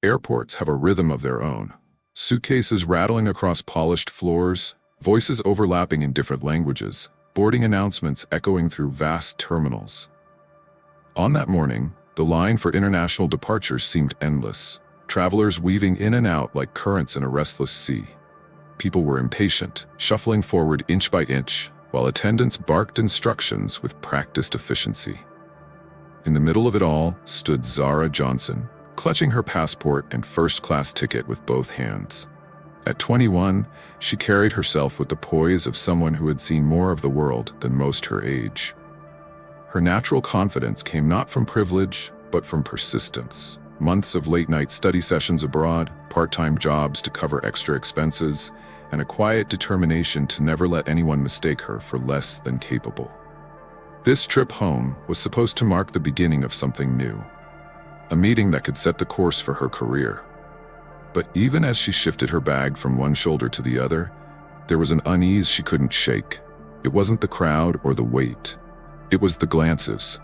Airports have a rhythm of their own. Suitcases rattling across polished floors, voices overlapping in different languages, boarding announcements echoing through vast terminals. On that morning, the line for international departures seemed endless, travelers weaving in and out like currents in a restless sea. People were impatient, shuffling forward inch by inch, while attendants barked instructions with practiced efficiency. In the middle of it all stood Zara Johnson, clutching her passport and first-class ticket with both hands. At 21, she carried herself with the poise of someone who had seen more of the world than most her age. Her natural confidence came not from privilege, but from persistence. Months of late-night study sessions abroad, part-time jobs to cover extra expenses, and a quiet determination to never let anyone mistake her for less than capable. This trip home was supposed to mark the beginning of something new, a meeting that could set the course for her career. But even as she shifted her bag from one shoulder to the other, there was an unease she couldn't shake. It wasn't the crowd or the weight. It was the glances.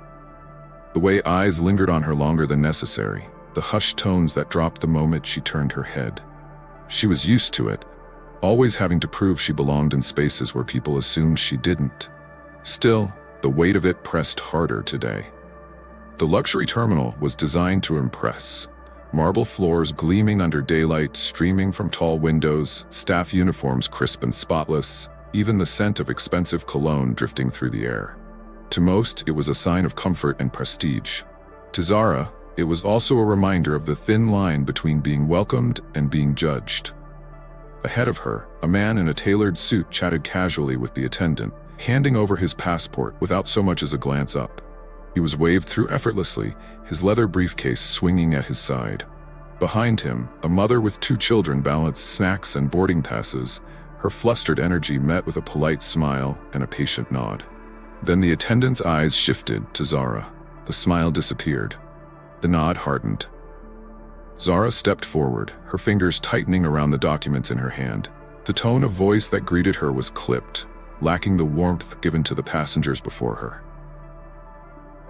The way eyes lingered on her longer than necessary, the hushed tones that dropped the moment she turned her head. She was used to it, always having to prove she belonged in spaces where people assumed she didn't. Still, the weight of it pressed harder today. The luxury terminal was designed to impress. Marble floors gleaming under daylight streaming from tall windows, staff uniforms crisp and spotless, even the scent of expensive cologne drifting through the air. To most, it was a sign of comfort and prestige. To Zara, it was also a reminder of the thin line between being welcomed and being judged. Ahead of her, a man in a tailored suit chatted casually with the attendant, handing over his passport without so much as a glance up. He was waved through effortlessly, his leather briefcase swinging at his side. Behind him, a mother with 2 children balanced snacks and boarding passes, her flustered energy met with a polite smile and a patient nod. Then the attendant's eyes shifted to Zara. The smile disappeared. The nod hardened. Zara stepped forward, her fingers tightening around the documents in her hand. The tone of voice that greeted her was clipped, lacking the warmth given to the passengers before her.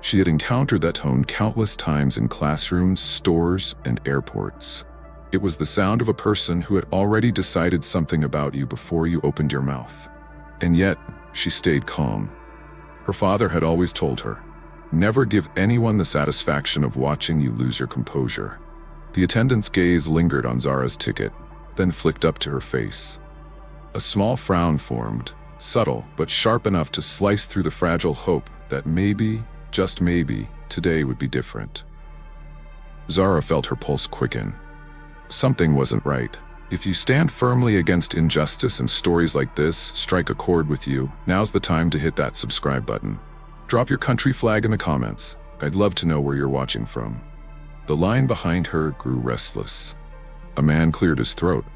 She had encountered that tone countless times in classrooms, stores, and airports. It was the sound of a person who had already decided something about you before you opened your mouth. And yet, she stayed calm. Her father had always told her, "Never give anyone the satisfaction of watching you lose your composure." The attendant's gaze lingered on Zara's ticket, then flicked up to her face. A small frown formed, subtle but sharp enough to slice through the fragile hope that maybe, just maybe, today would be different. Zara felt her pulse quicken. Something wasn't right. If you stand firmly against injustice and stories like this strike a chord with you, now's the time to hit that subscribe button. Drop your country flag in the comments. I'd love to know where you're watching from. The line behind her grew restless. A man cleared his throat.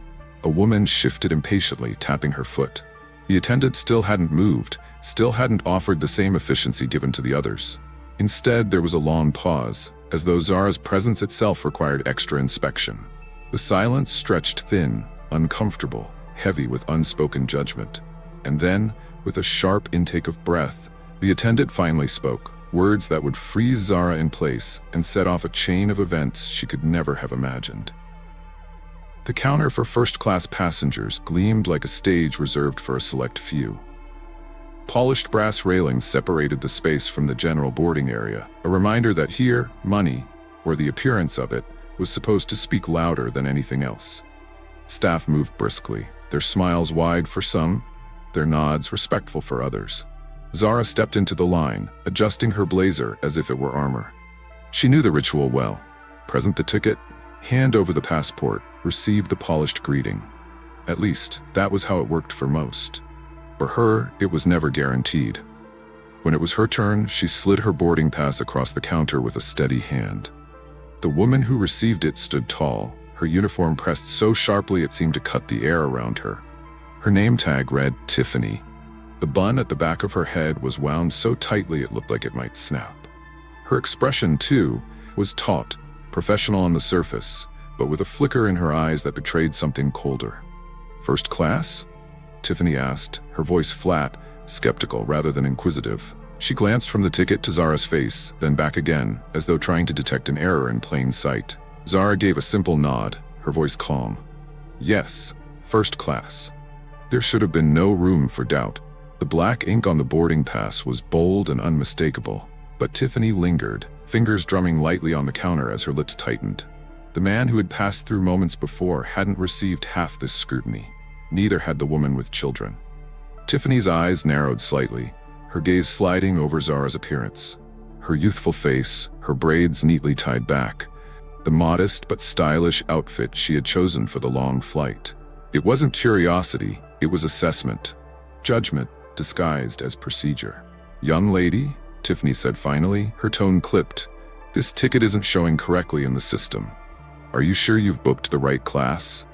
A woman shifted impatiently, tapping her foot. The attendant still hadn't moved, still hadn't offered the same efficiency given to the others. Instead, there was a long pause, as though Zara's presence itself required extra inspection. The silence stretched thin, uncomfortable, heavy with unspoken judgment. And then, with a sharp intake of breath, the attendant finally spoke, words that would freeze Zara in place and set off a chain of events she could never have imagined. The counter for first-class passengers gleamed like a stage reserved for a select few. Polished brass railings separated the space from the general boarding area, a reminder that here, money, or the appearance of it, was supposed to speak louder than anything else. Staff moved briskly, their smiles wide for some, their nods respectful for others. Zara stepped into the line, adjusting her blazer as if it were armor. She knew the ritual well. Present the ticket, hand over the passport, receive the polished greeting. At least, that was how it worked for most. For her, it was never guaranteed. When it was her turn, she slid her boarding pass across the counter with a steady hand. The woman who received it stood tall, her uniform pressed so sharply it seemed to cut the air around her. Her name tag read Tiffany. The bun at the back of her head was wound so tightly it looked like it might snap. Her expression, too, was taut, professional on the surface, but with a flicker in her eyes that betrayed something colder. "First class?" Tiffany asked, her voice flat, skeptical rather than inquisitive. She glanced from the ticket to Zara's face, then back again, as though trying to detect an error in plain sight. Zara gave a simple nod, her voice calm. Yes, first class. There should have been no room for doubt. The black ink on the boarding pass was bold and unmistakable, but Tiffany lingered, fingers drumming lightly on the counter as her lips tightened. The man who had passed through moments before hadn't received half this scrutiny. Neither had the woman with children. Tiffany's eyes narrowed slightly, her gaze sliding over Zara's appearance. Her youthful face, her braids neatly tied back, the modest but stylish outfit she had chosen for the long flight. It wasn't curiosity, it was assessment. Judgment disguised as procedure. "Young lady," Tiffany said finally, her tone clipped, "this ticket isn't showing correctly in the system. Are you sure you've booked the right class?"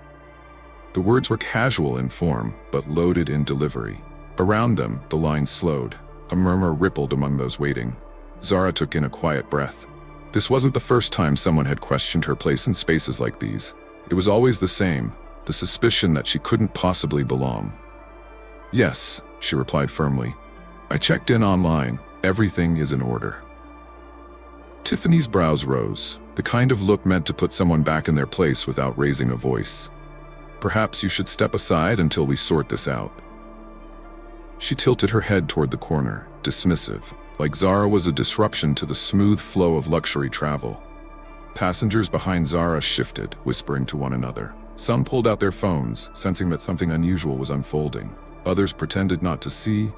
The words were casual in form, but loaded in delivery. Around them, the line slowed. A murmur rippled among those waiting. Zara took in a quiet breath. This wasn't the first time someone had questioned her place in spaces like these. It was always the same, the suspicion that she couldn't possibly belong. "Yes," she replied firmly. "I checked in online. Everything is in order." Tiffany's brows rose, the kind of look meant to put someone back in their place without raising a voice. "Perhaps you should step aside until we sort this out." She tilted her head toward the corner, dismissive, like Zara was a disruption to the smooth flow of luxury travel. Passengers behind Zara shifted, whispering to one another. Some pulled out their phones, sensing that something unusual was unfolding. Others pretended not to see,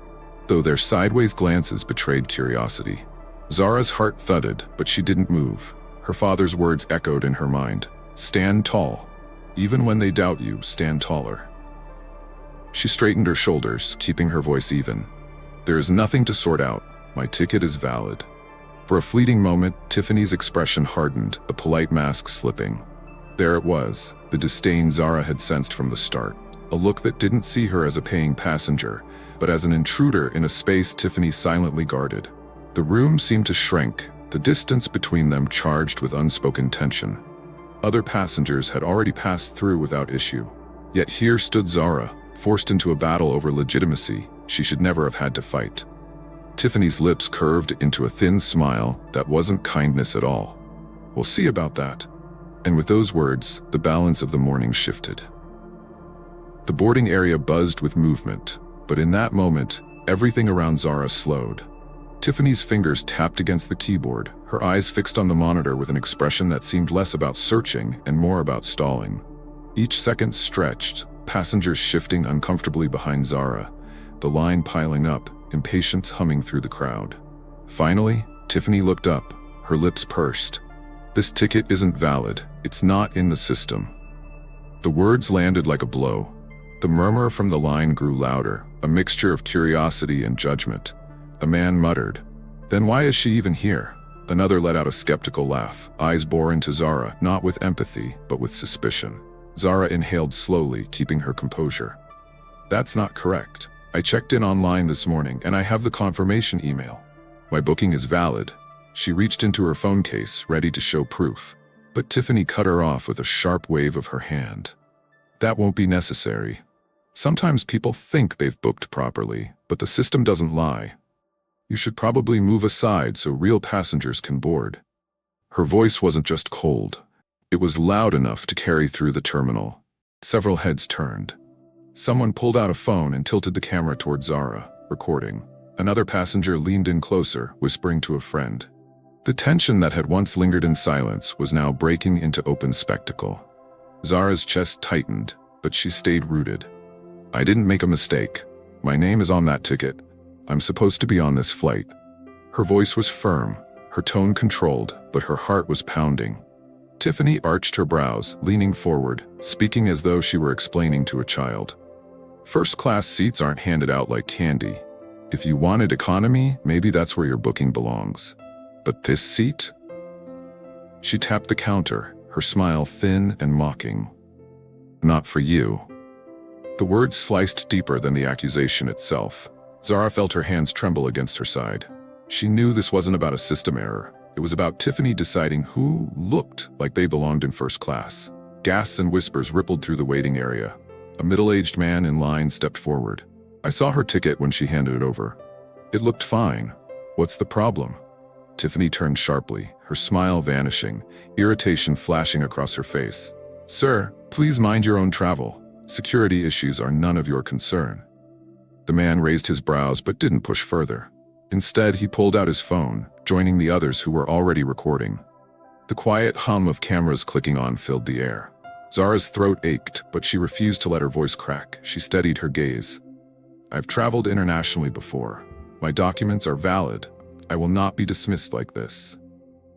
though their sideways glances betrayed curiosity. Zara's heart thudded, but she didn't move. Her father's words echoed in her mind. "Stand tall. Even when they doubt you, stand taller." She straightened her shoulders, keeping her voice even. "There is nothing to sort out. My ticket is valid." For a fleeting moment, Tiffany's expression hardened, the polite mask slipping. There it was, the disdain Zara had sensed from the start. A look that didn't see her as a paying passenger, but as an intruder in a space Tiffany silently guarded. The room seemed to shrink, the distance between them charged with unspoken tension. Other passengers had already passed through without issue. Yet here stood Zara, forced into a battle over legitimacy she should never have had to fight. Tiffany's lips curved into a thin smile that wasn't kindness at all. "We'll see about that." And with those words, the balance of the morning shifted. The boarding area buzzed with movement, but in that moment, everything around Zara slowed. Tiffany's fingers tapped against the keyboard, her eyes fixed on the monitor with an expression that seemed less about searching and more about stalling. Each second stretched, passengers shifting uncomfortably behind Zara, the line piling up, impatience humming through the crowd. Finally, Tiffany looked up, her lips pursed. "This ticket isn't valid. It's not in the system." The words landed like a blow. The murmur from the line grew louder, a mixture of curiosity and judgment. A man muttered, "Then why is she even here?" Another let out a skeptical laugh, eyes bore into Zara, not with empathy, but with suspicion. Zara inhaled slowly, keeping her composure. "That's not correct. I checked in online this morning, and I have the confirmation email. My booking is valid." She reached into her phone case, ready to show proof. But Tiffany cut her off with a sharp wave of her hand. "That won't be necessary. Sometimes people think they've booked properly, but the system doesn't lie. You should probably move aside so real passengers can board." Her voice wasn't just cold. It was loud enough to carry through the terminal. Several heads turned. Someone pulled out a phone and tilted the camera toward Zara, recording. Another passenger leaned in closer, whispering to a friend. The tension that had once lingered in silence was now breaking into open spectacle. Zara's chest tightened, but she stayed rooted. "I didn't make a mistake. My name is on that ticket. I'm supposed to be on this flight." Her voice was firm, her tone controlled, but her heart was pounding. Tiffany arched her brows, leaning forward, speaking as though she were explaining to a child. "First-class seats aren't handed out like candy. If you wanted economy, maybe that's where your booking belongs. But this seat?" She tapped the counter, her smile thin and mocking. "Not for you." The words sliced deeper than the accusation itself. Zara felt her hands tremble against her side. She knew this wasn't about a system error. It was about Tiffany deciding who looked like they belonged in first class. Gasps and whispers rippled through the waiting area. A middle-aged man in line stepped forward. "I saw her ticket when she handed it over. It looked fine. What's the problem?" Tiffany turned sharply, her smile vanishing, irritation flashing across her face. "Sir, please mind your own travel. Security issues are none of your concern." The man raised his brows but didn't push further. Instead, he pulled out his phone, joining the others who were already recording. The quiet hum of cameras clicking on filled the air. Zara's throat ached, but she refused to let her voice crack. She steadied her gaze. "I've traveled internationally before. My documents are valid. I will not be dismissed like this."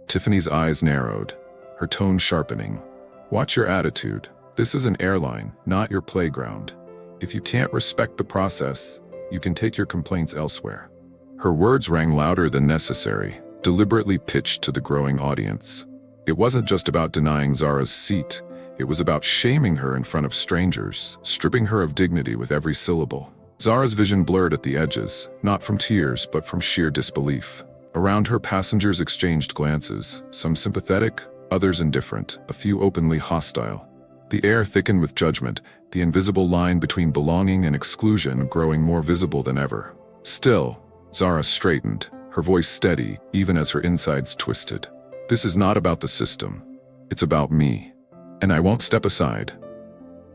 Tiffany's eyes narrowed, her tone sharpening. "Watch your attitude. This is an airline, not your playground. If you can't respect the process, you can take your complaints elsewhere." Her words rang louder than necessary, deliberately pitched to the growing audience. It wasn't just about denying Zara's seat. It was about shaming her in front of strangers, stripping her of dignity with every syllable. Zara's vision blurred at the edges, not from tears but from sheer disbelief. Around her, passengers exchanged glances, some sympathetic, others indifferent, a few openly hostile. The air thickened with judgment, the invisible line between belonging and exclusion growing more visible than ever. Still, Zara straightened, her voice steady, even as her insides twisted. "This is not about the system. It's about me. And I won't step aside."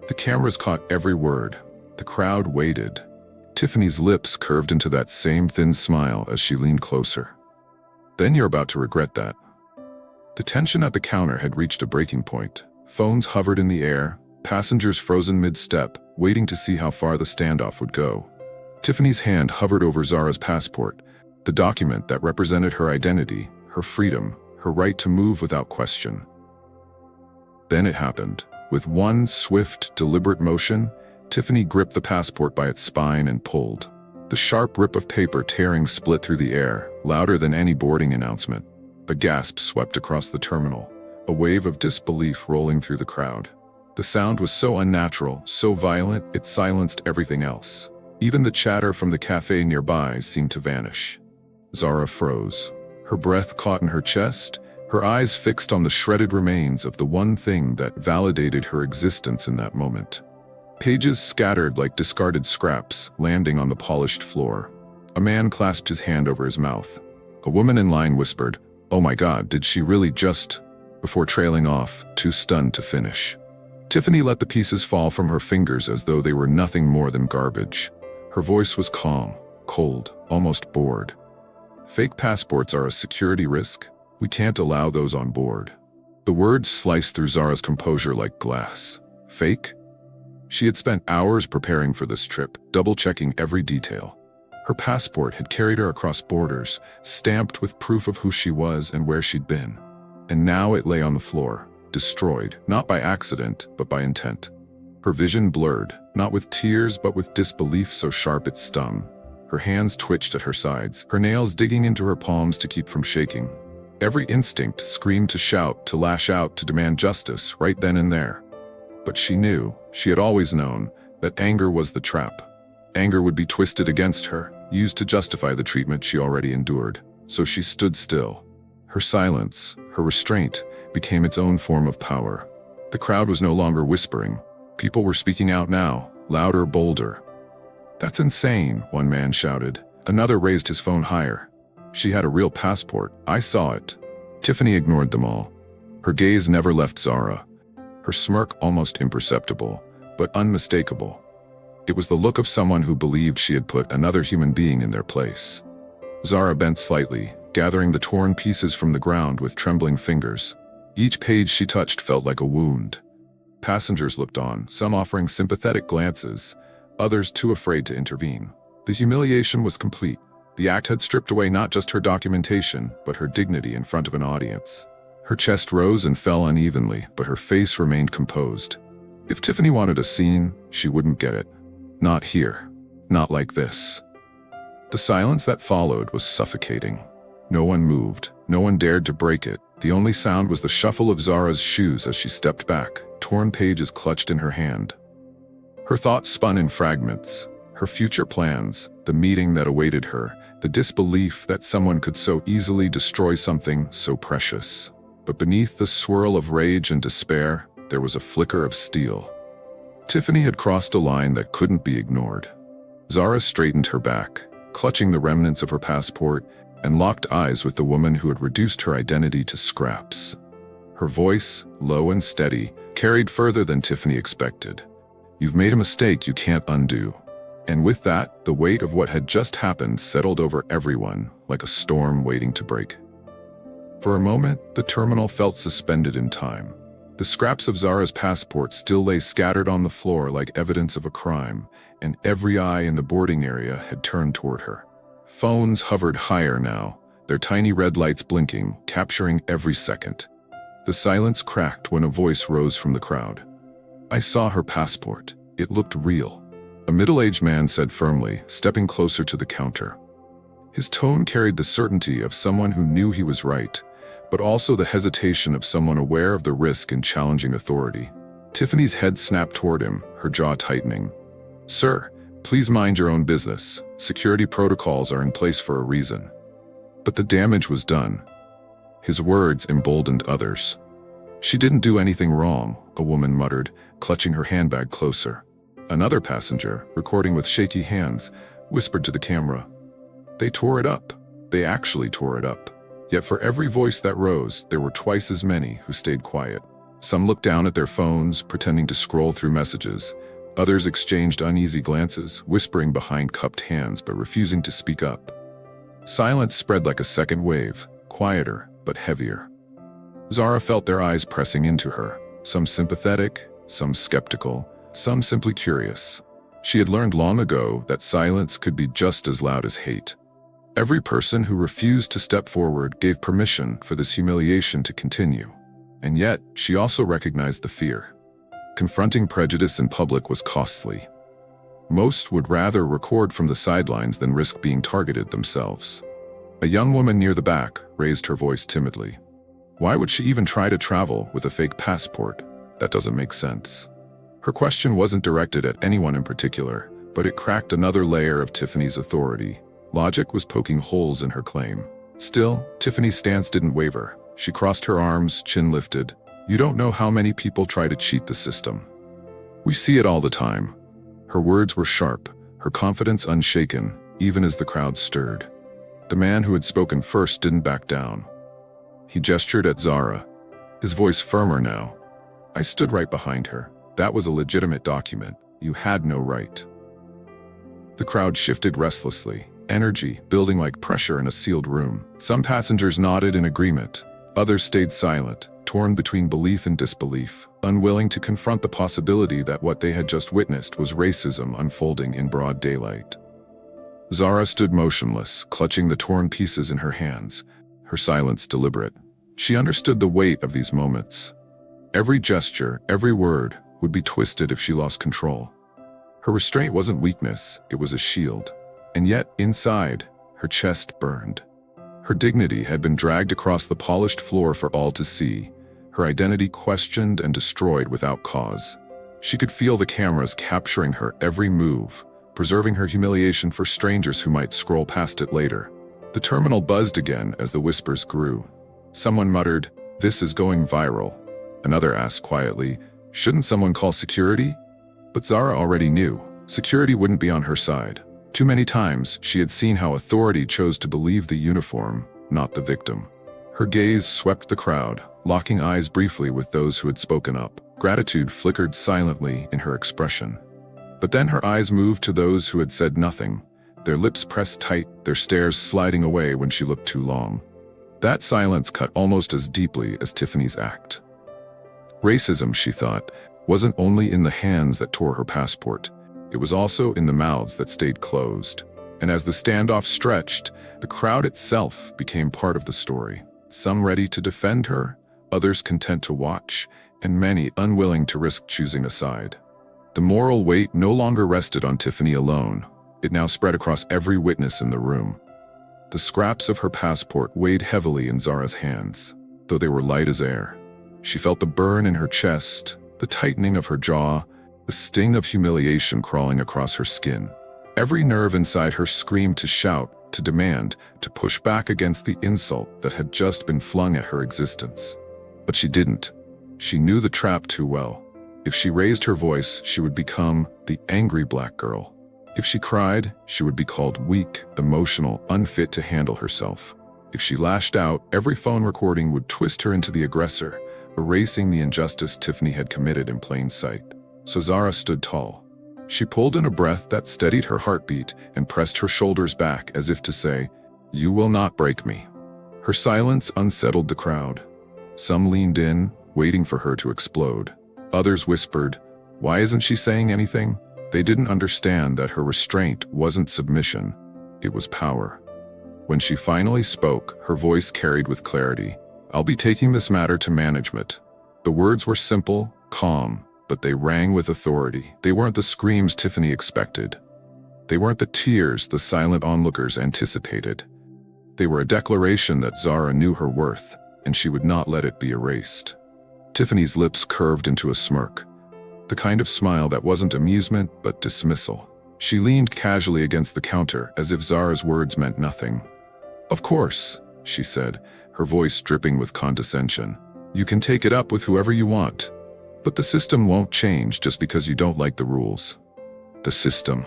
The cameras caught every word. The crowd waited. Tiffany's lips curved into that same thin smile as she leaned closer. "Then you're about to regret that." The tension at the counter had reached a breaking point. Phones hovered in the air, passengers frozen mid-step, waiting to see how far the standoff would go. Tiffany's hand hovered over Zara's passport, the document that represented her identity, her freedom, her right to move without question. Then it happened. With one swift, deliberate motion, Tiffany gripped the passport by its spine and pulled. The sharp rip of paper tearing split through the air, louder than any boarding announcement. A gasp swept across the terminal, a wave of disbelief rolling through the crowd. The sound was so unnatural, so violent, it silenced everything else. Even the chatter from the cafe nearby seemed to vanish. Zara froze. Her breath caught in her chest, her eyes fixed on the shredded remains of the one thing that validated her existence in that moment. Pages scattered like discarded scraps, landing on the polished floor. A man clasped his hand over his mouth. A woman in line whispered, "Oh my God, did she really just..." before trailing off, too stunned to finish. Tiffany let the pieces fall from her fingers as though they were nothing more than garbage. Her voice was calm, cold, almost bored. "Fake passports are a security risk. We can't allow those on board." The words sliced through Zara's composure like glass. Fake? She had spent hours preparing for this trip, double-checking every detail. Her passport had carried her across borders, stamped with proof of who she was and where she'd been. And now it lay on the floor, destroyed, not by accident, but by intent. Her vision blurred, not with tears but with disbelief so sharp it stung. Her hands twitched at her sides, her nails digging into her palms to keep from shaking. Every instinct screamed to shout, to lash out, to demand justice right then and there. But she knew, she had always known, that anger was the trap. Anger would be twisted against her, used to justify the treatment she already endured. So she stood still. Her silence, her restraint, became its own form of power. The crowd was no longer whispering. People were speaking out now, louder, bolder. "That's insane," one man shouted. Another raised his phone higher. "She had a real passport. I saw it." Tiffany ignored them all. Her gaze never left Zara. Her smirk almost imperceptible, but unmistakable. It was the look of someone who believed she had put another human being in their place. Zara bent slightly, gathering the torn pieces from the ground with trembling fingers. Each page she touched felt like a wound. Passengers looked on, some offering sympathetic glances, others too afraid to intervene. The humiliation was complete. The act had stripped away not just her documentation, but her dignity in front of an audience. Her chest rose and fell unevenly, but her face remained composed. If Tiffany wanted a scene, she wouldn't get it. Not here. Not like this. The silence that followed was suffocating. No one moved. No one dared to break it. The only sound was the shuffle of Zara's shoes as she stepped back, torn pages clutched in her hand. Her thoughts spun in fragments. Her future plans, the meeting that awaited her, the disbelief that someone could so easily destroy something so precious. But beneath the swirl of rage and despair, there was a flicker of steel. Tiffany had crossed a line that couldn't be ignored. Zara straightened her back, clutching the remnants of her passport, and locked eyes with the woman who had reduced her identity to scraps. Her voice, low and steady, carried further than Tiffany expected. "You've made a mistake you can't undo." And with that, the weight of what had just happened settled over everyone, like a storm waiting to break. For a moment, the terminal felt suspended in time. The scraps of Zara's passport still lay scattered on the floor like evidence of a crime, and every eye in the boarding area had turned toward her. Phones hovered higher now, their tiny red lights blinking, capturing every second. The silence cracked when a voice rose from the crowd. "I saw her passport. It looked real." A middle-aged man said firmly, stepping closer to the counter. His tone carried the certainty of someone who knew he was right, but also the hesitation of someone aware of the risk in challenging authority. Tiffany's head snapped toward him, her jaw tightening. "Sir, please mind your own business. Security protocols are in place for a reason." But the damage was done. His words emboldened others. "She didn't do anything wrong," a woman muttered, clutching her handbag closer. Another passenger, recording with shaky hands, whispered to the camera. "They tore it up. They actually tore it up." Yet for every voice that rose, there were twice as many who stayed quiet. Some looked down at their phones, pretending to scroll through messages. Others exchanged uneasy glances, whispering behind cupped hands but refusing to speak up. Silence spread like a second wave, quieter but heavier. Zara felt their eyes pressing into her, some sympathetic, some skeptical, some simply curious. She had learned long ago that silence could be just as loud as hate. Every person who refused to step forward gave permission for this humiliation to continue. And yet, she also recognized the fear. Confronting prejudice in public was costly. Most would rather record from the sidelines than risk being targeted themselves. A young woman near the back raised her voice timidly. Why would she even try to travel with a fake passport? That doesn't make sense. Her question wasn't directed at anyone in particular, but it cracked another layer of Tiffany's authority. Logic was poking holes in her claim. Still, Tiffany's stance didn't waver. She crossed her arms, chin lifted. "You don't know how many people try to cheat the system. We see it all the time." Her words were sharp, her confidence unshaken, even as the crowd stirred. The man who had spoken first didn't back down. He gestured at Zara, his voice firmer now. "I stood right behind her. That was a legitimate document. You had no right." The crowd shifted restlessly, energy building like pressure in a sealed room. Some passengers nodded in agreement. Others stayed silent, torn between belief and disbelief, unwilling to confront the possibility that what they had just witnessed was racism unfolding in broad daylight. Zara stood motionless, clutching the torn pieces in her hands, her silence deliberate. She understood the weight of these moments. Every gesture, every word, would be twisted if she lost control. Her restraint wasn't weakness, it was a shield. And yet, inside, her chest burned. Her dignity had been dragged across the polished floor for all to see, her identity questioned and destroyed without cause. She could feel the cameras capturing her every move, preserving her humiliation for strangers who might scroll past it later. The terminal buzzed again as the whispers grew. Someone muttered, "This is going viral." Another asked quietly, "Shouldn't someone call security?" But Zara already knew. Security wouldn't be on her side. Too many times, she had seen how authority chose to believe the uniform, not the victim. Her gaze swept the crowd, locking eyes briefly with those who had spoken up. Gratitude flickered silently in her expression. But then her eyes moved to those who had said nothing, their lips pressed tight, their stares sliding away when she looked too long. That silence cut almost as deeply as Tiffany's act. Racism, she thought, wasn't only in the hands that tore her passport. It was also in the mouths that stayed closed. And as the standoff stretched, the crowd itself became part of the story. Some ready to defend her, others content to watch, and many unwilling to risk choosing a side. The moral weight no longer rested on Tiffany alone. It now spread across every witness in the room. The scraps of her passport weighed heavily in Zara's hands, though they were light as air. She felt the burn in her chest, the tightening of her jaw, the sting of humiliation crawling across her skin. Every nerve inside her screamed to shout, to demand, to push back against the insult that had just been flung at her existence. But she didn't. She knew the trap too well. If she raised her voice, she would become the angry black girl. If she cried, she would be called weak, emotional, unfit to handle herself. If she lashed out, every phone recording would twist her into the aggressor, erasing the injustice Tiffany had committed in plain sight. So Zara stood tall. She pulled in a breath that steadied her heartbeat and pressed her shoulders back as if to say, "You will not break me." Her silence unsettled the crowd. Some leaned in, waiting for her to explode. Others whispered, "Why isn't she saying anything?" They didn't understand that her restraint wasn't submission, it was power. When she finally spoke, her voice carried with clarity, "I'll be taking this matter to management." The words were simple, calm, but they rang with authority. They weren't the screams Tiffany expected. They weren't the tears the silent onlookers anticipated. They were a declaration that Zara knew her worth, and she would not let it be erased. Tiffany's lips curved into a smirk, the kind of smile that wasn't amusement but dismissal. She leaned casually against the counter as if Zara's words meant nothing. "Of course," she said, her voice dripping with condescension. "You can take it up with whoever you want. But the system won't change just because you don't like the rules." The system.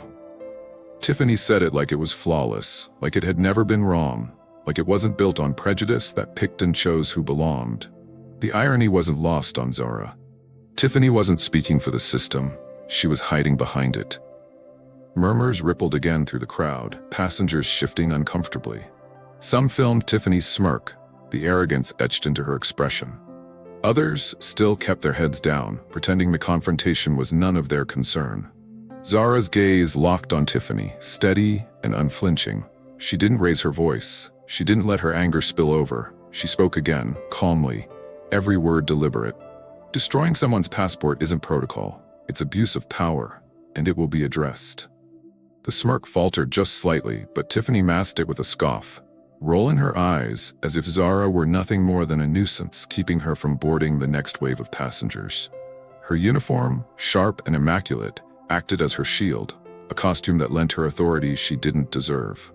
Tiffany said it like it was flawless, like it had never been wrong, like it wasn't built on prejudice that picked and chose who belonged. The irony wasn't lost on Zara. Tiffany wasn't speaking for the system, she was hiding behind it. Murmurs rippled again through the crowd, passengers shifting uncomfortably. Some filmed Tiffany's smirk, the arrogance etched into her expression. Others still kept their heads down, pretending the confrontation was none of their concern. Zara's gaze locked on Tiffany, steady and unflinching. She didn't raise her voice. She didn't let her anger spill over. She spoke again, calmly, every word deliberate. "Destroying someone's passport isn't protocol. It's abuse of power, and it will be addressed." The smirk faltered just slightly, but Tiffany masked it with a scoff, rolling her eyes as if Zara were nothing more than a nuisance keeping her from boarding the next wave of passengers. Her uniform, sharp and immaculate, acted as her shield, a costume that lent her authority she didn't deserve.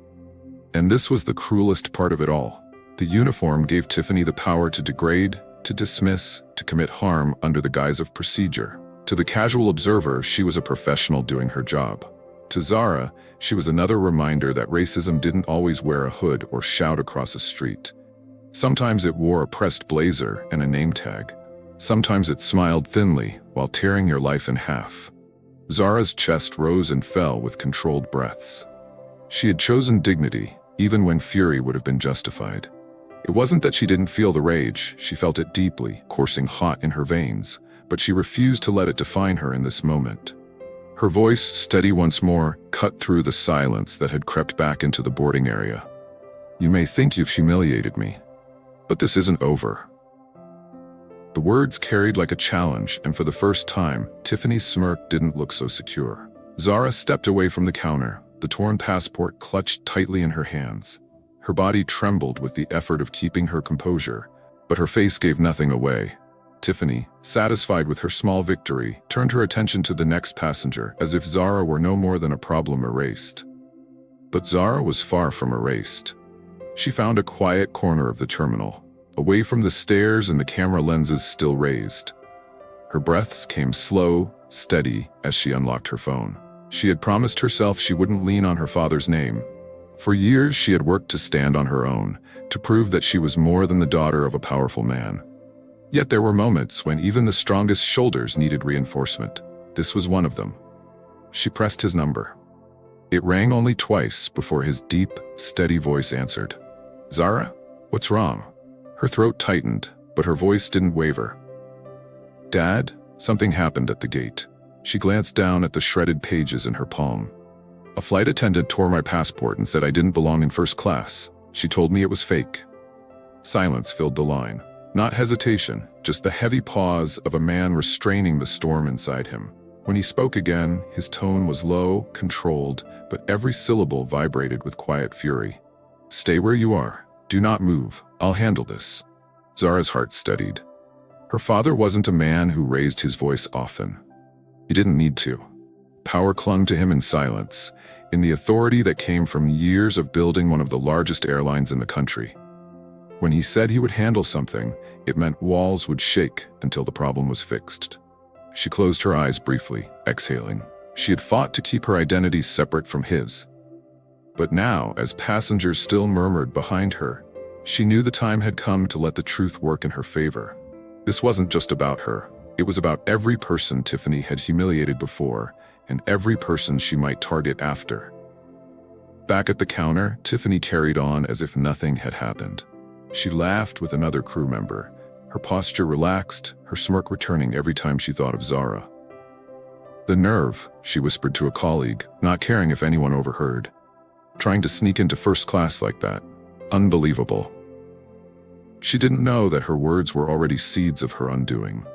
And this was the cruelest part of it all. The uniform gave Tiffany the power to degrade, to dismiss, to commit harm under the guise of procedure. To the casual observer, she was a professional doing her job. To Zara, she was another reminder that racism didn't always wear a hood or shout across a street. Sometimes it wore a pressed blazer and a name tag. Sometimes it smiled thinly while tearing your life in half. Zara's chest rose and fell with controlled breaths. She had chosen dignity, even when fury would have been justified. It wasn't that she didn't feel the rage, she felt it deeply, coursing hot in her veins, but she refused to let it define her in this moment. Her voice, steady once more, cut through the silence that had crept back into the boarding area. "You may think you've humiliated me, but this isn't over." The words carried like a challenge, and for the first time, Tiffany's smirk didn't look so secure. Zara stepped away from the counter, the torn passport clutched tightly in her hands. Her body trembled with the effort of keeping her composure, but her face gave nothing away. Tiffany, satisfied with her small victory, turned her attention to the next passenger as if Zara were no more than a problem erased. But Zara was far from erased. She found a quiet corner of the terminal, away from the stairs and the camera lenses still raised. Her breaths came slow, steady, as she unlocked her phone. She had promised herself she wouldn't lean on her father's name. For years she had worked to stand on her own, to prove that she was more than the daughter of a powerful man. Yet there were moments when even the strongest shoulders needed reinforcement. This was one of them. She pressed his number. It rang only twice before his deep, steady voice answered. "Zara? What's wrong?" Her throat tightened, but her voice didn't waver. "Dad, something happened at the gate." She glanced down at the shredded pages in her palm. "A flight attendant tore my passport and said I didn't belong in first class. She told me it was fake." Silence filled the line. Not hesitation, just the heavy pause of a man restraining the storm inside him. When he spoke again, his tone was low, controlled, but every syllable vibrated with quiet fury. "Stay where you are. Do not move. I'll handle this." Zara's heart steadied. Her father wasn't a man who raised his voice often. He didn't need to. Power clung to him in silence, in the authority that came from years of building one of the largest airlines in the country. When he said he would handle something, it meant walls would shake until the problem was fixed. She closed her eyes briefly, exhaling. She had fought to keep her identity separate from his. But now, as passengers still murmured behind her, she knew the time had come to let the truth work in her favor. This wasn't just about her. It was about every person Tiffany had humiliated before, and every person she might target after. Back at the counter, Tiffany carried on as if nothing had happened. She laughed with another crew member, her posture relaxed, her smirk returning every time she thought of Zara. "The nerve," she whispered to a colleague, not caring if anyone overheard. "Trying to sneak into first class like that. Unbelievable." She didn't know that her words were already seeds of her undoing.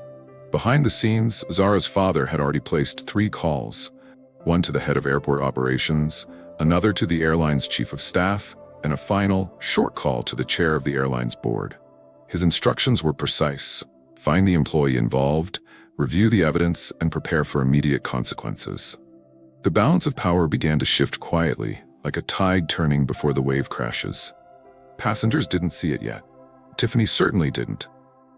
Behind the scenes, Zara's father had already placed 3 calls, one to the head of airport operations, another to the airline's chief of staff, and a final, short call to the chair of the airline's board. His instructions were precise: find the employee involved, review the evidence, and prepare for immediate consequences. The balance of power began to shift quietly, like a tide turning before the wave crashes. Passengers didn't see it yet. Tiffany certainly didn't.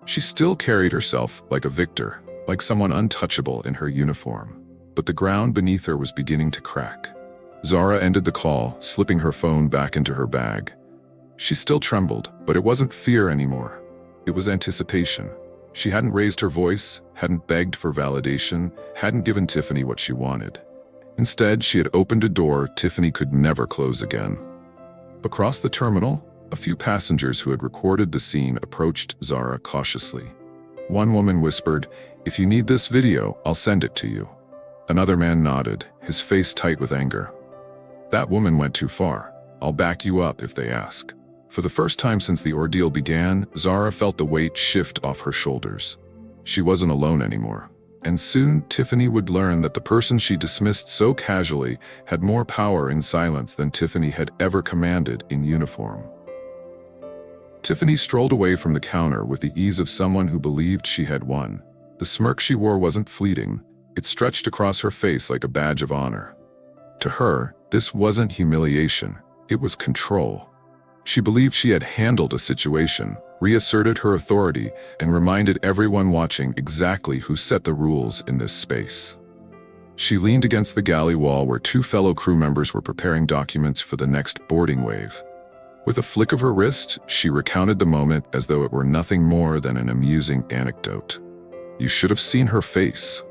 She still carried herself like a victor, like someone untouchable in her uniform. But the ground beneath her was beginning to crack. Zara ended the call, slipping her phone back into her bag. She still trembled, but it wasn't fear anymore. It was anticipation. She hadn't raised her voice, hadn't begged for validation, hadn't given Tiffany what she wanted. Instead, she had opened a door Tiffany could never close again. Across the terminal, a few passengers who had recorded the scene approached Zara cautiously. One woman whispered, "If you need this video, I'll send it to you." Another man nodded, his face tight with anger. "That woman went too far. I'll back you up if they ask." For the first time since the ordeal began, Zara felt the weight shift off her shoulders. She wasn't alone anymore. And soon, Tiffany would learn that the person she dismissed so casually had more power in silence than Tiffany had ever commanded in uniform. Tiffany strolled away from the counter with the ease of someone who believed she had won. The smirk she wore wasn't fleeting. It stretched across her face like a badge of honor. To her, this wasn't humiliation. It was control. She believed she had handled a situation, reasserted her authority, and reminded everyone watching exactly who set the rules in this space. She leaned against the galley wall where 2 fellow crew members were preparing documents for the next boarding wave. With a flick of her wrist, she recounted the moment as though it were nothing more than an amusing anecdote. "You should have seen her face,"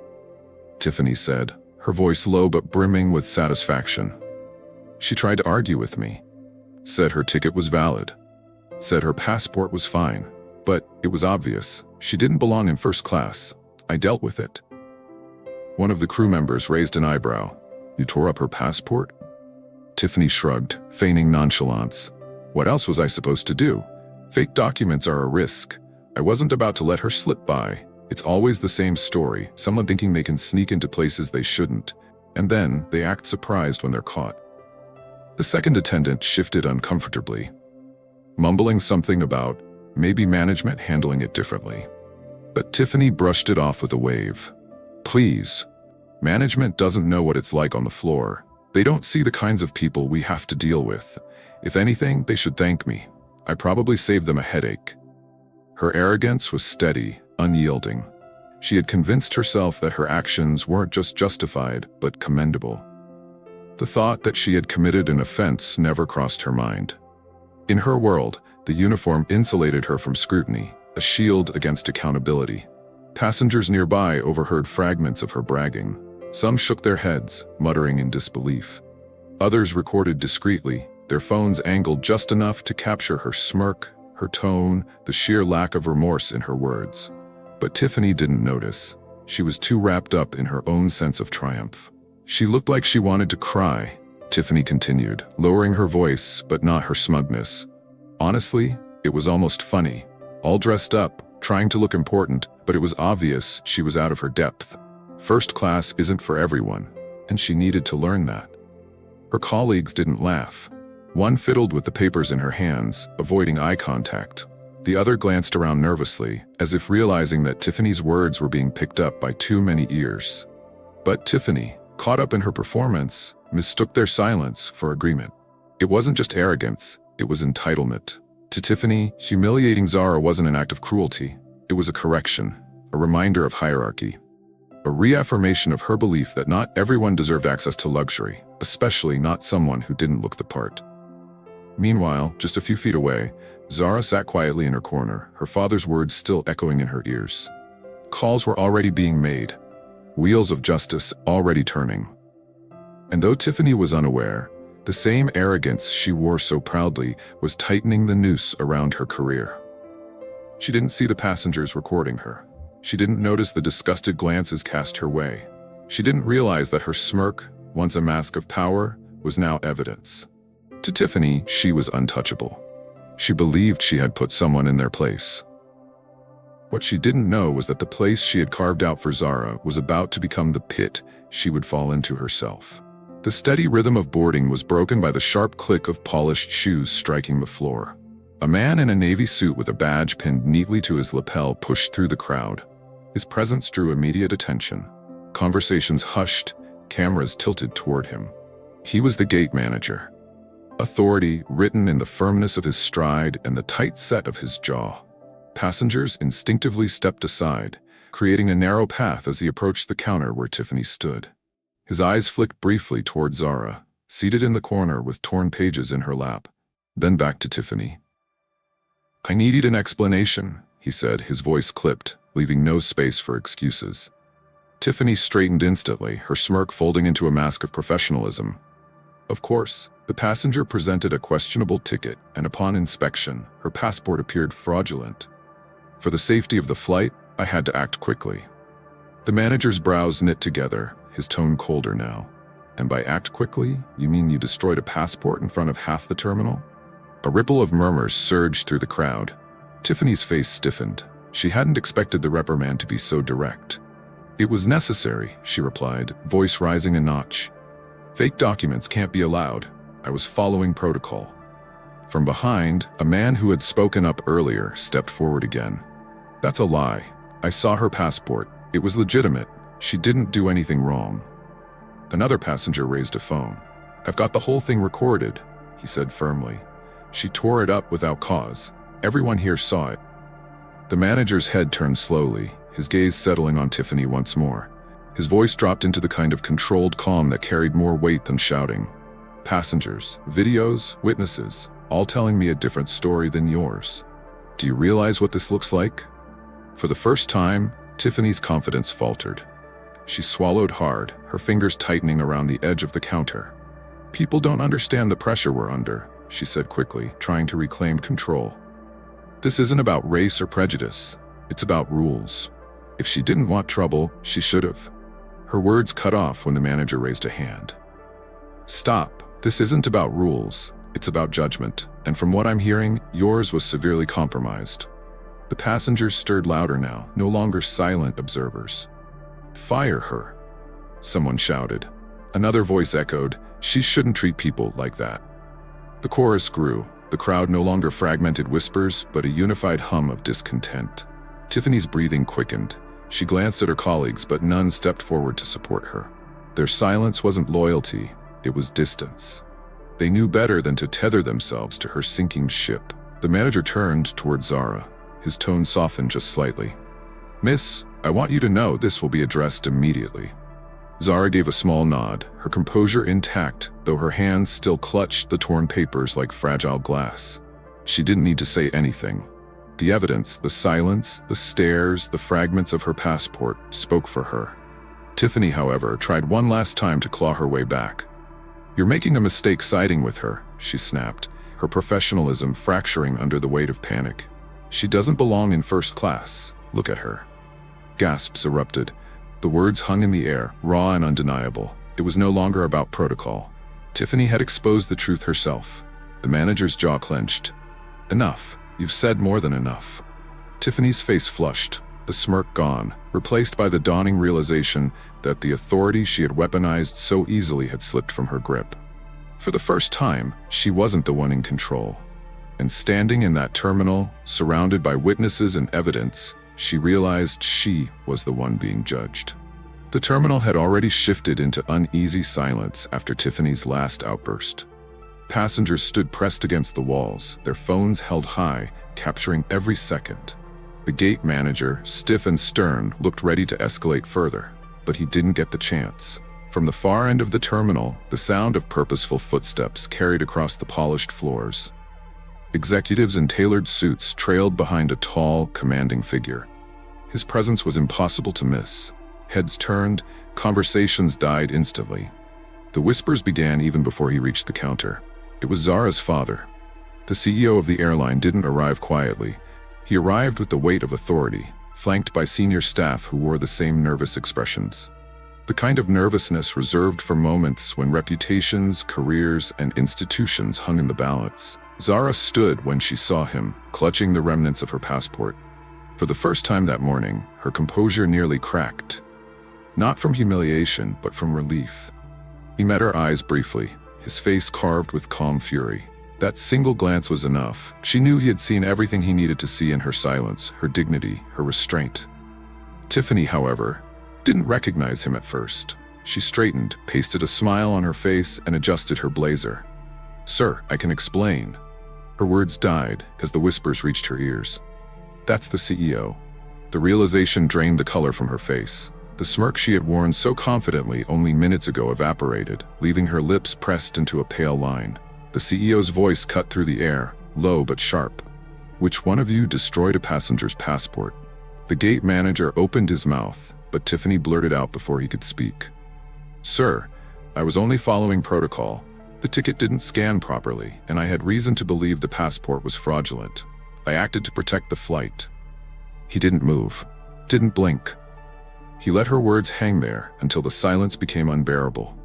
Tiffany said, her voice low but brimming with satisfaction. "She tried to argue with me. Said her ticket was valid. Said her passport was fine. But it was obvious. She didn't belong in first class. I dealt with it." One of the crew members raised an eyebrow. "You tore up her passport?" Tiffany shrugged, feigning nonchalance. "What else was I supposed to do? Fake documents are a risk. I wasn't about to let her slip by. It's always the same story, someone thinking they can sneak into places they shouldn't, and then they act surprised when they're caught." The second attendant shifted uncomfortably, mumbling something about maybe management handling it differently. But Tiffany brushed it off with a wave. "Please. Management doesn't know what it's like on the floor. They don't see the kinds of people we have to deal with. If anything, they should thank me. I probably saved them a headache." Her arrogance was steady, unyielding. She had convinced herself that her actions weren't just justified, but commendable. The thought that she had committed an offense never crossed her mind. In her world, the uniform insulated her from scrutiny, a shield against accountability. Passengers nearby overheard fragments of her bragging. Some shook their heads, muttering in disbelief. Others recorded discreetly, their phones angled just enough to capture her smirk, her tone, the sheer lack of remorse in her words. But Tiffany didn't notice. She was too wrapped up in her own sense of triumph. "She looked like she wanted to cry," Tiffany continued, lowering her voice but not her smugness. "Honestly, it was almost funny. All dressed up, trying to look important, but it was obvious she was out of her depth. First class isn't for everyone, and she needed to learn that." Her colleagues didn't laugh. One fiddled with the papers in her hands, avoiding eye contact. The other glanced around nervously, as if realizing that Tiffany's words were being picked up by too many ears. But Tiffany, caught up in her performance, mistook their silence for agreement. It wasn't just arrogance, it was entitlement. To Tiffany, humiliating Zara wasn't an act of cruelty. It was a correction, a reminder of hierarchy. A reaffirmation of her belief that not everyone deserved access to luxury, especially not someone who didn't look the part. Meanwhile, just a few feet away, Zara sat quietly in her corner, her father's words still echoing in her ears. Calls were already being made, wheels of justice already turning. And though Tiffany was unaware, the same arrogance she wore so proudly was tightening the noose around her career. She didn't see the passengers recording her. She didn't notice the disgusted glances cast her way. She didn't realize that her smirk, once a mask of power, was now evidence. To Tiffany, she was untouchable. She believed she had put someone in their place. What she didn't know was that the place she had carved out for Zara was about to become the pit she would fall into herself. The steady rhythm of boarding was broken by the sharp click of polished shoes striking the floor. A man in a navy suit with a badge pinned neatly to his lapel pushed through the crowd. His presence drew immediate attention. Conversations hushed, cameras tilted toward him. He was the gate manager. Authority written in the firmness of his stride and the tight set of his jaw. Passengers instinctively stepped aside, creating a narrow path as he approached the counter where Tiffany stood. His eyes flicked briefly toward Zara, seated in the corner with torn pages in her lap, then back to Tiffany. "I needed an explanation," he said, his voice clipped, leaving no space for excuses. Tiffany straightened instantly, her smirk folding into a mask of professionalism. Of course, the passenger presented a questionable ticket, and upon inspection, her passport appeared fraudulent. For the safety of the flight, I had to act quickly. The manager's brows knit together, his tone colder now. "And by act quickly, you mean you destroyed a passport in front of half the terminal?" A ripple of murmurs surged through the crowd. Tiffany's face stiffened. She hadn't expected the reprimand to be so direct. "It was necessary," she replied, voice rising a notch. "Fake documents can't be allowed. I was following protocol." From behind, a man who had spoken up earlier stepped forward again. "That's a lie. I saw her passport. It was legitimate. She didn't do anything wrong." Another passenger raised a phone. "I've got the whole thing recorded," he said firmly. "She tore it up without cause. Everyone here saw it." The manager's head turned slowly, his gaze settling on Tiffany once more. His voice dropped into the kind of controlled calm that carried more weight than shouting. "Passengers, videos, witnesses, all telling me a different story than yours. Do you realize what this looks like?" For the first time, Tiffany's confidence faltered. She swallowed hard, her fingers tightening around the edge of the counter. "People don't understand the pressure we're under," she said quickly, trying to reclaim control. "This isn't about race or prejudice. It's about rules. If she didn't want trouble, she should have." Her words cut off when the manager raised a hand. "Stop. This isn't about rules. It's about judgment. And from what I'm hearing, yours was severely compromised." The passengers stirred louder now, no longer silent observers. "Fire her," someone shouted. Another voice echoed, "She shouldn't treat people like that." The chorus grew, the crowd no longer fragmented whispers, but a unified hum of discontent. Tiffany's breathing quickened. She glanced at her colleagues, but none stepped forward to support her. Their silence wasn't loyalty, it was distance. They knew better than to tether themselves to her sinking ship. The manager turned toward Zara. His tone softened just slightly. "Miss, I want you to know this will be addressed immediately." Zara gave a small nod, her composure intact, though her hands still clutched the torn papers like fragile glass. She didn't need to say anything. The evidence, the silence, the stares, the fragments of her passport spoke for her. Tiffany, however, tried one last time to claw her way back. "You're making a mistake siding with her," she snapped, her professionalism fracturing under the weight of panic. "She doesn't belong in first class. Look at her." Gasps erupted. The words hung in the air, raw and undeniable. It was no longer about protocol. Tiffany had exposed the truth herself. The manager's jaw clenched. "Enough. You've said more than enough." Tiffany's face flushed, the smirk gone, replaced by the dawning realization that the authority she had weaponized so easily had slipped from her grip. For the first time, she wasn't the one in control. And standing in that terminal, surrounded by witnesses and evidence, she realized she was the one being judged. The terminal had already shifted into uneasy silence after Tiffany's last outburst. Passengers stood pressed against the walls, their phones held high, capturing every second. The gate manager, stiff and stern, looked ready to escalate further. But he didn't get the chance. From the far end of the terminal, the sound of purposeful footsteps carried across the polished floors. Executives in tailored suits trailed behind a tall, commanding figure. His presence was impossible to miss. Heads turned, conversations died instantly. The whispers began even before he reached the counter. It was Zara's father. The CEO of the airline didn't arrive quietly. He arrived with the weight of authority, flanked by senior staff who wore the same nervous expressions. The kind of nervousness reserved for moments when reputations, careers, and institutions hung in the balance. Zara stood when she saw him, clutching the remnants of her passport. For the first time that morning, her composure nearly cracked. Not from humiliation, but from relief. He met her eyes briefly, his face carved with calm fury. That single glance was enough. She knew he had seen everything he needed to see in her silence, her dignity, her restraint. Tiffany, however, didn't recognize him at first. She straightened, pasted a smile on her face, and adjusted her blazer. "Sir, I can explain." Her words died as the whispers reached her ears. "That's the CEO." The realization drained the color from her face. The smirk she had worn so confidently only minutes ago evaporated, leaving her lips pressed into a pale line. The CEO's voice cut through the air, low but sharp. "Which one of you destroyed a passenger's passport?" The gate manager opened his mouth, but Tiffany blurted out before he could speak. "Sir, I was only following protocol. The ticket didn't scan properly, and I had reason to believe the passport was fraudulent. I acted to protect the flight." He didn't move, didn't blink. He let her words hang there until the silence became unbearable.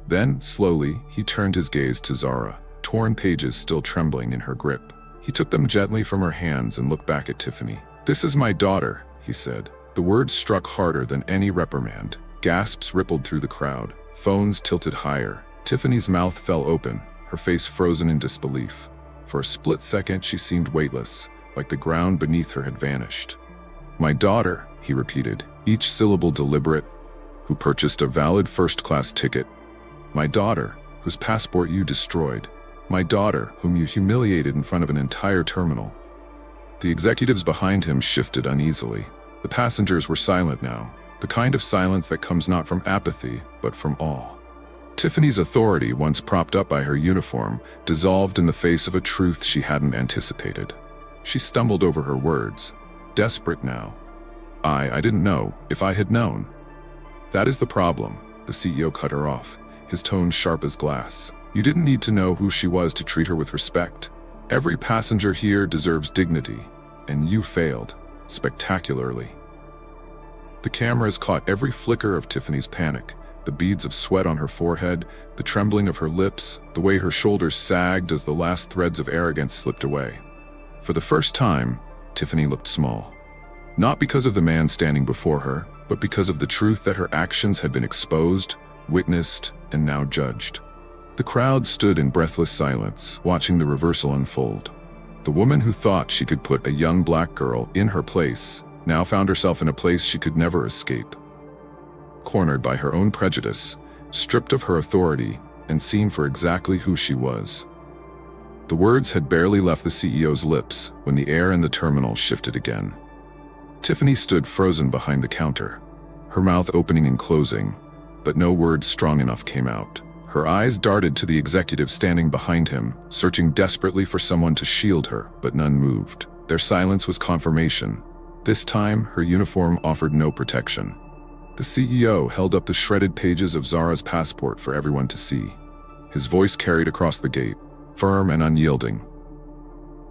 Then, slowly, he turned his gaze to Zara, torn pages still trembling in her grip. He took them gently from her hands and looked back at Tiffany. "This is my daughter," he said. The words struck harder than any reprimand. Gasps rippled through the crowd, phones tilted higher. Tiffany's mouth fell open, her face frozen in disbelief. For a split second, she seemed weightless, like the ground beneath her had vanished. "My daughter," he repeated, each syllable deliberate, "who purchased a valid first-class ticket. My daughter, whose passport you destroyed. My daughter, whom you humiliated in front of an entire terminal." The executives behind him shifted uneasily. The passengers were silent now, the kind of silence that comes not from apathy, but from awe. Tiffany's authority, once propped up by her uniform, dissolved in the face of a truth she hadn't anticipated. She stumbled over her words, desperate now. I didn't know. If I had known." "That is the problem," the CEO cut her off, his tone sharp as glass. "You didn't need to know who she was to treat her with respect. Every passenger here deserves dignity, and you failed, spectacularly." The cameras caught every flicker of Tiffany's panic, the beads of sweat on her forehead, the trembling of her lips, the way her shoulders sagged as the last threads of arrogance slipped away. For the first time, Tiffany looked small. Not because of the man standing before her, but because of the truth that her actions had been exposed, witnessed, and now judged. The crowd stood in breathless silence, watching the reversal unfold. The woman who thought she could put a young black girl in her place now found herself in a place she could never escape. Cornered by her own prejudice, stripped of her authority, and seen for exactly who she was. The words had barely left the CEO's lips when the air in the terminal shifted again. Tiffany stood frozen behind the counter, her mouth opening and closing, but no words strong enough came out. Her eyes darted to the executive standing behind him, searching desperately for someone to shield her, but none moved. Their silence was confirmation. This time, her uniform offered no protection. The CEO held up the shredded pages of Zara's passport for everyone to see. His voice carried across the gate, firm and unyielding.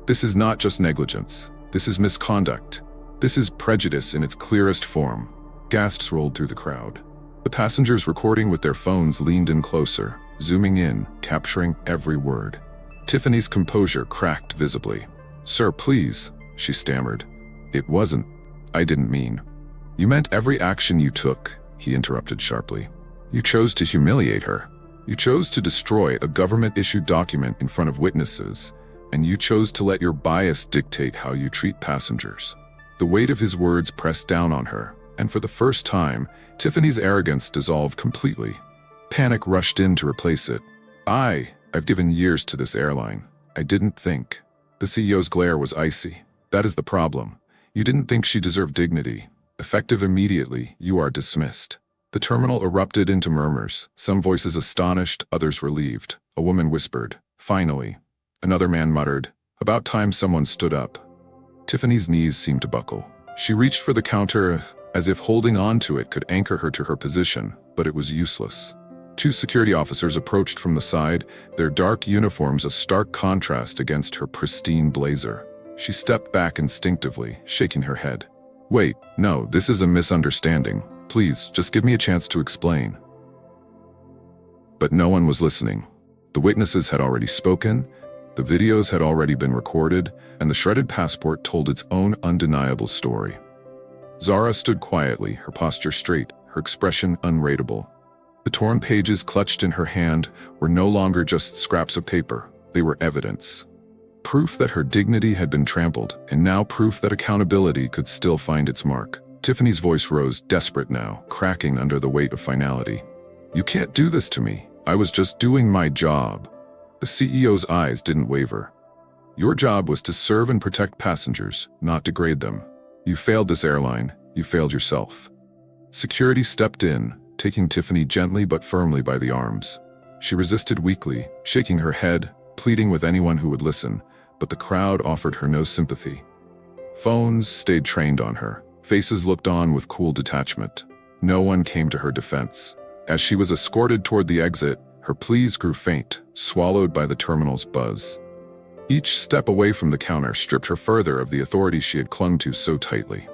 "This is not just negligence. This is misconduct. This is prejudice in its clearest form." Gasps rolled through the crowd. The passengers recording with their phones leaned in closer, zooming in, capturing every word. Tiffany's composure cracked visibly. "Sir, please," she stammered. "It wasn't. I didn't mean." "You meant every action you took," he interrupted sharply. "You chose to humiliate her. You chose to destroy a government-issued document in front of witnesses, and you chose to let your bias dictate how you treat passengers." The weight of his words pressed down on her, and for the first time, Tiffany's arrogance dissolved completely. Panic rushed in to replace it. I've given years to this airline. I didn't think." The CEO's glare was icy. "That is the problem. You didn't think she deserved dignity. Effective immediately, you are dismissed." The terminal erupted into murmurs, some voices astonished, others relieved. A woman whispered, "Finally." Another man muttered, "About time someone stood up." Tiffany's knees seemed to buckle. She reached for the counter, as if holding on to it could anchor her to her position, but it was useless. Two security officers approached from the side, their dark uniforms a stark contrast against her pristine blazer. She stepped back instinctively, shaking her head. "Wait, no, this is a misunderstanding. Please, just give me a chance to explain." But no one was listening. The witnesses had already spoken, the videos had already been recorded, and the shredded passport told its own undeniable story. Zara stood quietly, her posture straight, her expression unreadable. The torn pages clutched in her hand were no longer just scraps of paper, they were evidence. Proof that her dignity had been trampled, and now proof that accountability could still find its mark. Tiffany's voice rose, desperate now, cracking under the weight of finality. "You can't do this to me. I was just doing my job." The CEO's eyes didn't waver. "Your job was to serve and protect passengers, not degrade them. You failed this airline. You failed yourself." Security stepped in, taking Tiffany gently but firmly by the arms. She resisted weakly, shaking her head, pleading with anyone who would listen, but the crowd offered her no sympathy. Phones stayed trained on her. Faces looked on with cool detachment. No one came to her defense. As she was escorted toward the exit, her pleas grew faint, swallowed by the terminal's buzz. Each step away from the counter stripped her further of the authority she had clung to so tightly.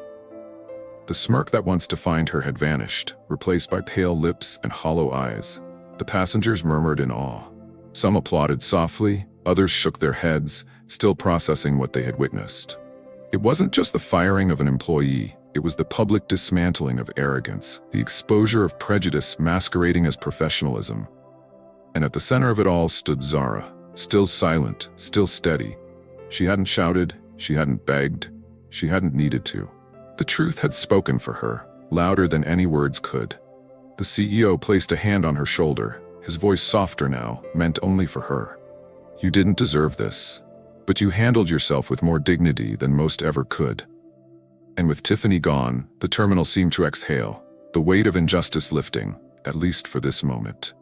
The smirk that once defined her had vanished, replaced by pale lips and hollow eyes. The passengers murmured in awe. Some applauded softly, others shook their heads, still processing what they had witnessed. It wasn't just the firing of an employee. It was the public dismantling of arrogance, the exposure of prejudice masquerading as professionalism. And at the center of it all stood Zara, still silent, still steady. She hadn't shouted, she hadn't begged, she hadn't needed to. The truth had spoken for her, louder than any words could. The CEO placed a hand on her shoulder, his voice softer now, meant only for her. "You didn't deserve this, but you handled yourself with more dignity than most ever could." And with Tiffany gone, the terminal seemed to exhale, the weight of injustice lifting, at least for this moment.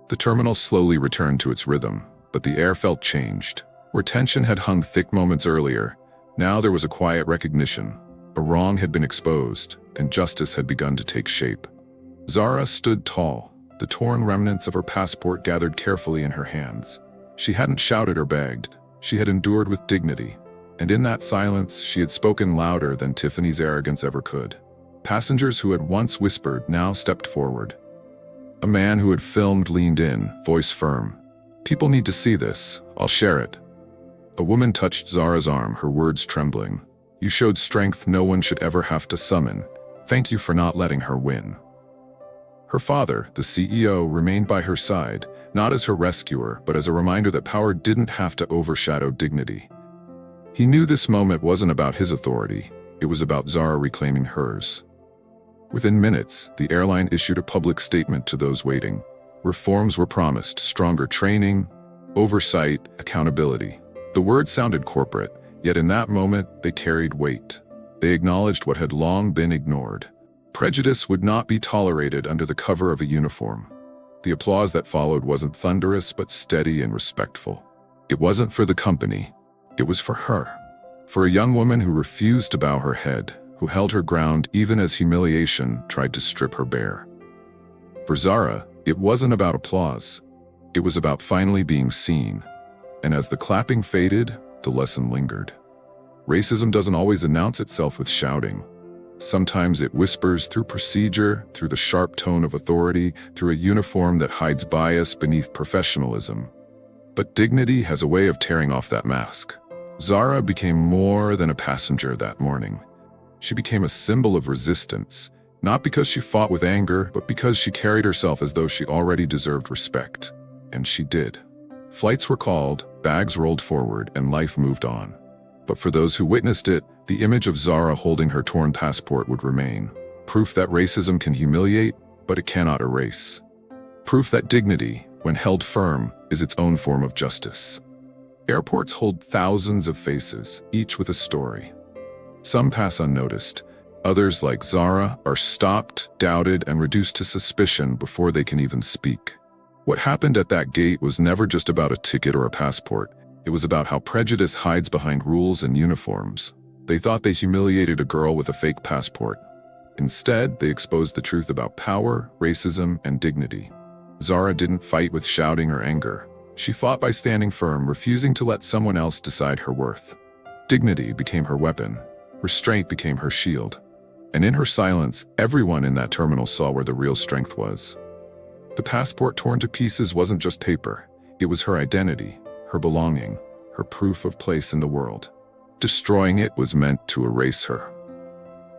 The terminal slowly returned to its rhythm, but the air felt changed. Where tension had hung thick moments earlier, now there was a quiet recognition. A wrong had been exposed, and justice had begun to take shape. Zara stood tall, the torn remnants of her passport gathered carefully in her hands. She hadn't shouted or begged, she had endured with dignity. And in that silence, she had spoken louder than Tiffany's arrogance ever could. Passengers who had once whispered now stepped forward. A man who had filmed leaned in, voice firm. "People need to see this. I'll share it." A woman touched Zara's arm, her words trembling. "You showed strength no one should ever have to summon. Thank you for not letting her win." Her father, the CEO, remained by her side, not as her rescuer, but as a reminder that power didn't have to overshadow dignity. He knew this moment wasn't about his authority, it was about Zara reclaiming hers. Within minutes, the airline issued a public statement to those waiting. Reforms were promised, stronger training, oversight, accountability. The words sounded corporate, yet in that moment they carried weight. They acknowledged what had long been ignored. Prejudice would not be tolerated under the cover of a uniform. The applause that followed wasn't thunderous but steady and respectful. It wasn't for the company. It was for her. For a young woman who refused to bow her head, who held her ground even as humiliation tried to strip her bare. For Zara, it wasn't about applause. It was about finally being seen. And as the clapping faded, the lesson lingered. Racism doesn't always announce itself with shouting. Sometimes it whispers through procedure, through the sharp tone of authority, through a uniform that hides bias beneath professionalism. But dignity has a way of tearing off that mask. Zara became more than a passenger that morning. She became a symbol of resistance, not because she fought with anger, but because she carried herself as though she already deserved respect. And she did. Flights were called, bags rolled forward, and life moved on. But for those who witnessed it, the image of Zara holding her torn passport would remain. Proof that racism can humiliate, but it cannot erase. Proof that dignity, when held firm, is its own form of justice. Airports hold thousands of faces, each with a story. Some pass unnoticed, Others, like Zara, are stopped, doubted, and reduced to suspicion before they can even speak. What happened at that gate was never just about a ticket or a passport. It was about how prejudice hides behind rules and uniforms. They thought they humiliated a girl with a fake passport. Instead, they exposed the truth about power, racism, and dignity. Zara didn't fight with shouting or anger. She fought by standing firm, refusing to let someone else decide her worth. Dignity became her weapon. Restraint became her shield. And in her silence, everyone in that terminal saw where the real strength was. The passport torn to pieces wasn't just paper. It was her identity, her belonging, her proof of place in the world. Destroying it was meant to erase her.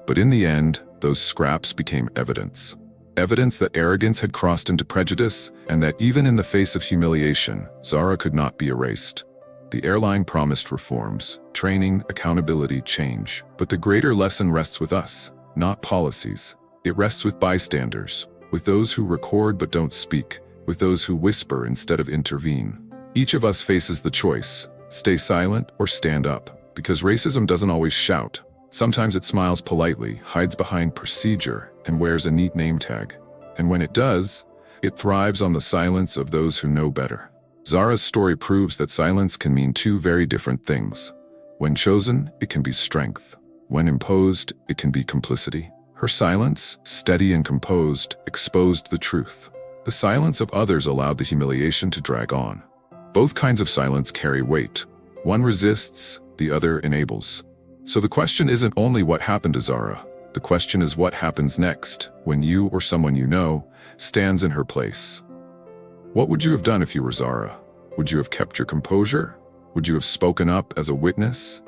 But in the end, those scraps became evidence. Evidence that arrogance had crossed into prejudice, and that even in the face of humiliation, Zara could not be erased. The airline promised reforms, training, accountability, change. But the greater lesson rests with us, not policies. It rests with bystanders, with those who record but don't speak, with those who whisper instead of intervene. Each of us faces the choice: stay silent or stand up, because racism doesn't always shout. Sometimes it smiles politely, hides behind procedure, and wears a neat name tag. And when it does, it thrives on the silence of those who know better. Zara's story proves that silence can mean two very different things. When chosen, it can be strength. When imposed, it can be complicity. Her silence, steady and composed, exposed the truth. The silence of others allowed the humiliation to drag on. Both kinds of silence carry weight. One resists, the other enables. So the question isn't only what happened to Zara. The question is what happens next when you or someone you know stands in her place. What would you have done if you were Zara? Would you have kept your composure? Would you have spoken up as a witness?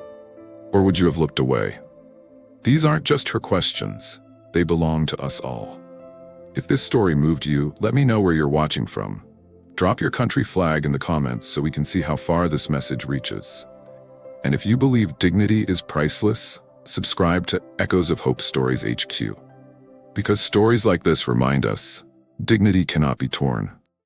Or would you have looked away? These aren't just her questions. They belong to us all. If this story moved you, let me know where you're watching from. Drop your country flag in the comments so we can see how far this message reaches. And if you believe dignity is priceless, subscribe to Echoes of Hope Stories HQ. Because stories like this remind us, dignity cannot be torn,